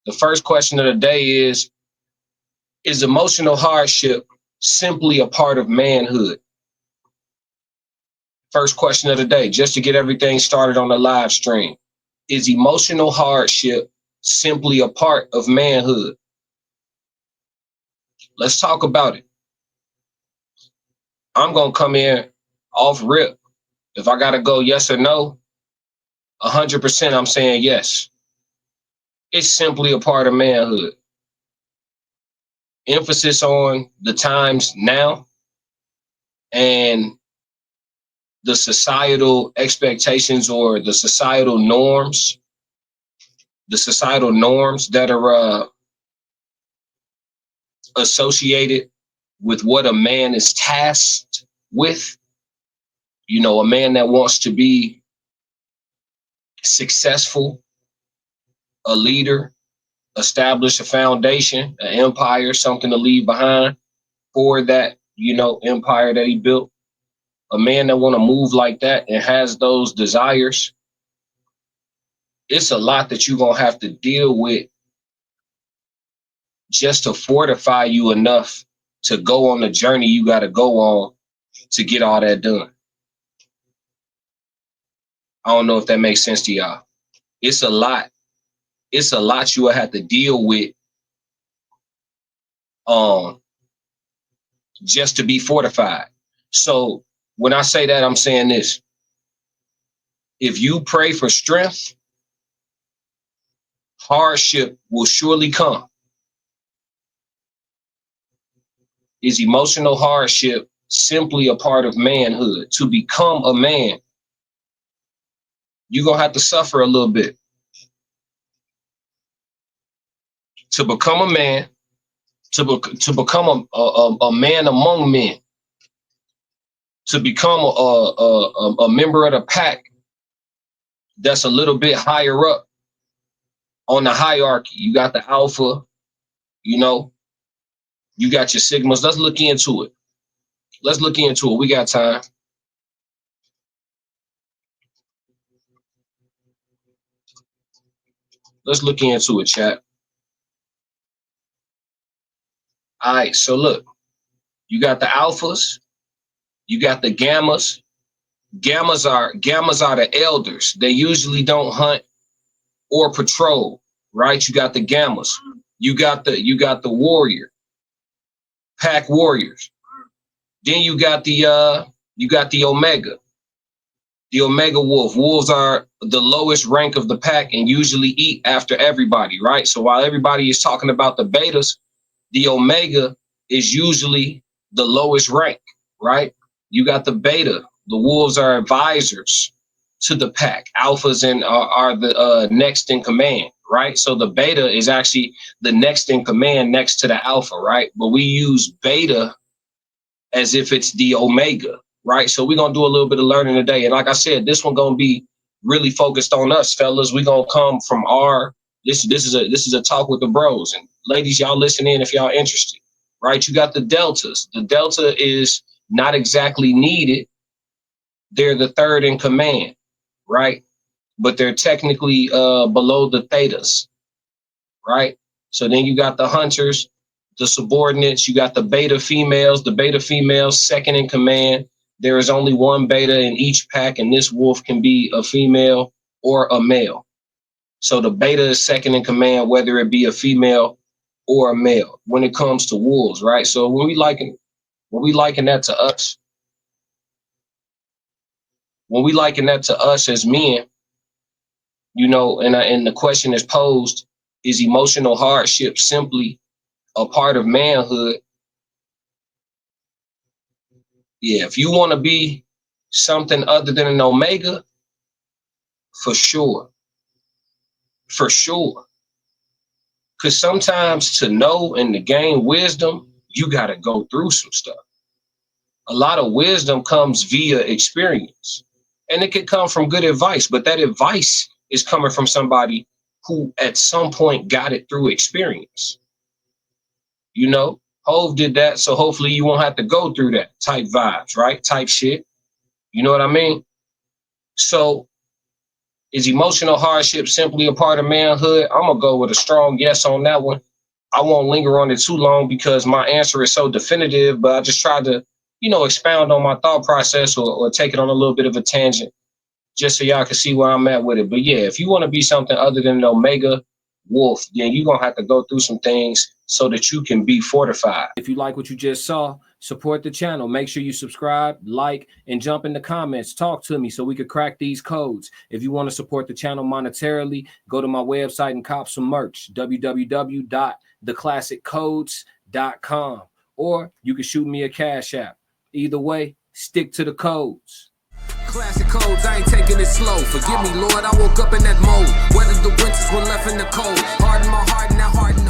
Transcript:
The first question of the day is emotional hardship simply a part of manhood? First question of the day, just to get everything started on the live stream. Is emotional hardship simply a part of manhood? Let's talk about it. I'm going to come in off rip. If I got to go yes or no, 100% I'm saying yes. It's simply a part of manhood. Emphasis on the times now and the societal expectations or the societal norms that are associated with what a man is tasked with. You know, a man that wants to be successful, a leader, establish a foundation, an empire, something to leave behind for that, empire that he built. A man that want to move like that and has those desires, it's a lot that you're going to have to deal with just to fortify you enough to go on the journey you got to go on to get all that done. I don't know if that makes sense to y'all. It's a lot. It's a lot you will have to deal with just to be fortified. So when I say that, I'm saying this. If you pray for strength, hardship will surely come. Is emotional hardship simply a part of manhood? To become a man, you're going to have to suffer a little bit. To become a man, to become a man among men, to become a member of the pack that's a little bit higher up on the hierarchy. You got the alpha, you got your sigmas. Let's look into it. We got time. Let's look into it, chat. All right, so look, you got the alphas, you got the gammas. Gammas are the elders. They usually don't hunt or patrol, right? You got the gammas. You got the warrior, pack warriors. Then you got the omega. The omega wolf. Wolves are the lowest rank of the pack and usually eat after everybody, right? So while everybody is talking about the betas, the omega is usually the lowest rank, right? You got the beta. The wolves are advisors to the pack. Alphas are the next in command, right? So the beta is actually the next in command next to the alpha, right? But we use beta as if it's the omega, right? So we're gonna do a little bit of learning today. And like I said, this one gonna be really focused on us, fellas. We're gonna come from this is a talk with the bros. And ladies, y'all listen in if y'all interested, right? You got the deltas. The delta is not exactly needed. They're the third in command, right? But they're technically below the thetas, right? So then you got the hunters, the subordinates, you got the beta females, second in command. There is only one beta in each pack, and this wolf can be a female or a male. So the beta is second in command, whether it be a female or a male when it comes to wolves, right? So when we liken that to us, as men, and the question is posed, is emotional hardship simply a part of manhood? Yeah, if you want to be something other than an omega, for sure. For sure. Because sometimes to know and to gain wisdom, you got to go through some stuff. A lot of wisdom comes via experience. And it could come from good advice, but that advice is coming from somebody who at some point got it through experience. Hove did that, so hopefully you won't have to go through that type vibes, right? Type shit. You know what I mean? So Is emotional hardship simply a part of manhood? I'm gonna go with a strong yes on that one. I won't linger on it too long because my answer is so definitive, but I just tried to, expound on my thought process or take it on a little bit of a tangent just so y'all can see where I'm at with it. But yeah, if you want to be something other than an Omega wolf, then you're going to have to go through some things so that you can be fortified. If you like what you just saw, support the channel. Make sure you subscribe, like, and jump in the comments. Talk to me so we could crack these codes. If you want to support the channel monetarily, go to my website and cop some merch, www.theclassiccodes.com. Or you can shoot me a cash app. Either way, stick to the codes. Classic codes, I ain't taking it slow. Forgive me, Lord, I woke up in that mode. Weathered the winters when left in the cold. Hardened my heart and that hardened